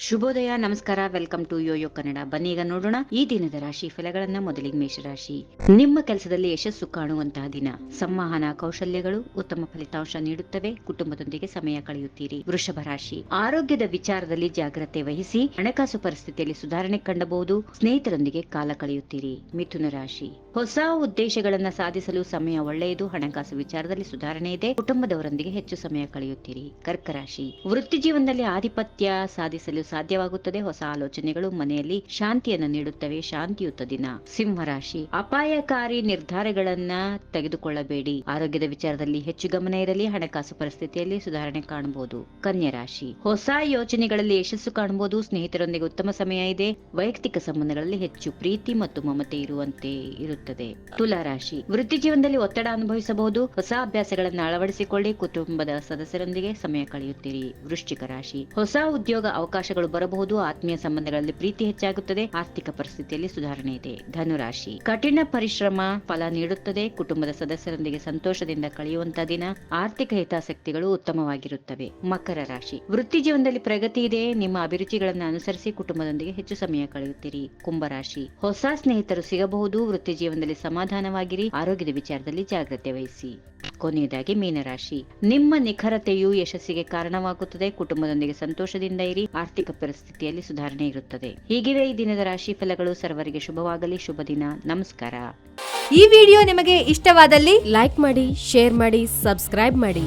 ಶುಭೋದಯ, ನಮಸ್ಕಾರ, welcome to Yoyo Kannada. ಬನ್ನಿ ಈಗ ನೋಡೋಣ ಈ ದಿನದ ರಾಶಿ ಫಲಗಳನ್ನ. ಮೊದಲಿಗೆ ಮೇಷರಾಶಿ. ನಿಮ್ಮ ಕೆಲಸದಲ್ಲಿ ಯಶಸ್ಸು ಕಾಣುವಂತಹ ದಿನ. ಸಂವಹನ ಕೌಶಲ್ಯಗಳು ಉತ್ತಮ ಫಲಿತಾಂಶ ನೀಡುತ್ತವೆ. ಕುಟುಂಬದೊಂದಿಗೆ ಸಮಯ ಕಳೆಯುತ್ತೀರಿ. ವೃಷಭ ರಾಶಿ. ಆರೋಗ್ಯದ ವಿಚಾರದಲ್ಲಿ ಜಾಗ್ರತೆ ವಹಿಸಿ. ಹಣಕಾಸು ಪರಿಸ್ಥಿತಿಯಲ್ಲಿ ಸುಧಾರಣೆ ಕಂಡಬಹುದು. ಸ್ನೇಹಿತರೊಂದಿಗೆ ಕಾಲ ಕಳೆಯುತ್ತೀರಿ. ಮಿಥುನ ರಾಶಿ. ಹೊಸ ಉದ್ದೇಶಗಳನ್ನ ಸಾಧಿಸಲು ಸಮಯ ಒಳ್ಳೆಯದು. ಹಣಕಾಸು ವಿಚಾರದಲ್ಲಿ ಸುಧಾರಣೆ ಇದೆ. ಕುಟುಂಬದವರೊಂದಿಗೆ ಹೆಚ್ಚು ಸಮಯ ಕಳೆಯುತ್ತೀರಿ. ಕರ್ಕ ರಾಶಿ. ವೃತ್ತಿ ಜೀವನದಲ್ಲಿ ಆಧಿಪತ್ಯ ಸಾಧಿಸಲು ಸಾಧ್ಯವಾಗುತ್ತದೆ. ಹೊಸ ಆಲೋಚನೆಗಳು ಮನೆಯಲ್ಲಿ ಶಾಂತಿಯನ್ನು ನೀಡುತ್ತವೆ. ಶಾಂತಿಯುತ ದಿನ. ಸಿಂಹ ರಾಶಿ. ಅಪಾಯಕಾರಿ ನಿರ್ಧಾರಗಳನ್ನ ತೆಗೆದುಕೊಳ್ಳಬೇಡಿ. ಆರೋಗ್ಯದ ವಿಚಾರದಲ್ಲಿ ಹೆಚ್ಚು ಗಮನ ಇರಲಿ. ಹಣಕಾಸು ಪರಿಸ್ಥಿತಿಯಲ್ಲಿ ಸುಧಾರಣೆ ಕಾಣಬಹುದು. ಕನ್ಯಾ ರಾಶಿ. ಹೊಸ ಯೋಜನೆಗಳಲ್ಲಿ ಯಶಸ್ಸು ಕಾಣಬಹುದು. ಸ್ನೇಹಿತರೊಂದಿಗೆ ಉತ್ತಮ ಸಮಯ ಇದೆ. ವೈಯಕ್ತಿಕ ಸಂಬಂಧಗಳಲ್ಲಿ ಹೆಚ್ಚು ಪ್ರೀತಿ ಮತ್ತು ಮಮತೆ ಇರುವಂತೆ ಇರುತ್ತದೆ. ತುಲಾ ರಾಶಿ. ವೃತ್ತಿ ಜೀವನದಲ್ಲಿ ಒತ್ತಡ ಅನುಭವಿಸಬಹುದು. ಹೊಸ ಅಭ್ಯಾಸಗಳನ್ನು ಅಳವಡಿಸಿಕೊಳ್ಳಿ. ಕುಟುಂಬದ ಸದಸ್ಯರೊಂದಿಗೆ ಸಮಯ ಕಳೆಯುತ್ತೀರಿ. ವೃಶ್ಚಿಕ ರಾಶಿ. ಹೊಸ ಉದ್ಯೋಗ ಅವಕಾಶಗಳು ಬರಬಹುದು. ಆತ್ಮೀಯ ಸಂಬಂಧಗಳಲ್ಲಿ ಪ್ರೀತಿ ಹೆಚ್ಚಾಗುತ್ತದೆ. ಆರ್ಥಿಕ ಪರಿಸ್ಥಿತಿಯಲ್ಲಿ ಸುಧಾರಣೆ ಇದೆ. ಧನುರಾಶಿ. ಕಠಿಣ ಪರಿಶ್ರಮ ಫಲ ನೀಡುತ್ತದೆ. ಕುಟುಂಬದ ಸದಸ್ಯರೊಂದಿಗೆ ಸಂತೋಷದಿಂದ ಕಳೆಯುವಂತಹ ದಿನ. ಆರ್ಥಿಕ ಹಿತಾಸಕ್ತಿಗಳು ಉತ್ತಮವಾಗಿರುತ್ತವೆ. ಮಕರ ರಾಶಿ. ವೃತ್ತಿ ಜೀವನದಲ್ಲಿ ಪ್ರಗತಿ ಇದೆ. ನಿಮ್ಮ ಅಭಿರುಚಿಗಳನ್ನು ಅನುಸರಿಸಿ ಕುಟುಂಬದೊಂದಿಗೆ ಹೆಚ್ಚು ಸಮಯ ಕಳೆಯುತ್ತೀರಿ. ಕುಂಭರಾಶಿ. ಹೊಸ ಸ್ನೇಹಿತರು ಸಿಗಬಹುದು. ವೃತ್ತಿ ಜೀವನದಲ್ಲಿ ಸಮಾಧಾನವಾಗಿರಿ. ಆರೋಗ್ಯದ ವಿಚಾರದಲ್ಲಿ ಜಾಗ್ರತೆ ವಹಿಸಿ. ಕೊನೆಯದಾಗಿ ಮೀನರಾಶಿ. ನಿಮ್ಮ ನಿಖರತೆಯು ಯಶಸ್ಸಿಗೆ ಕಾರಣವಾಗುತ್ತದೆ. ಕುಟುಂಬದೊಂದಿಗೆ ಸಂತೋಷದಿಂದ ಇರಿ. ಆರ್ಥಿಕ ಪರಿಸ್ಥಿತಿಯಲ್ಲಿ ಸುಧಾರಣೆ ಇರುತ್ತದೆ. ಹೀಗಿವೆ ಈ ದಿನದ ರಾಶಿ ಫಲಗಳು. ಸರ್ವರಿಗೆ ಶುಭವಾಗಲಿ. ಶುಭ ದಿನ. ನಮಸ್ಕಾರ. ಈ ವಿಡಿಯೋ ನಿಮಗೆ ಇಷ್ಟವಾದಲ್ಲಿ ಲೈಕ್ ಮಾಡಿ, ಶೇರ್ ಮಾಡಿ, ಸಬ್ಸ್ಕ್ರೈಬ್ ಮಾಡಿ.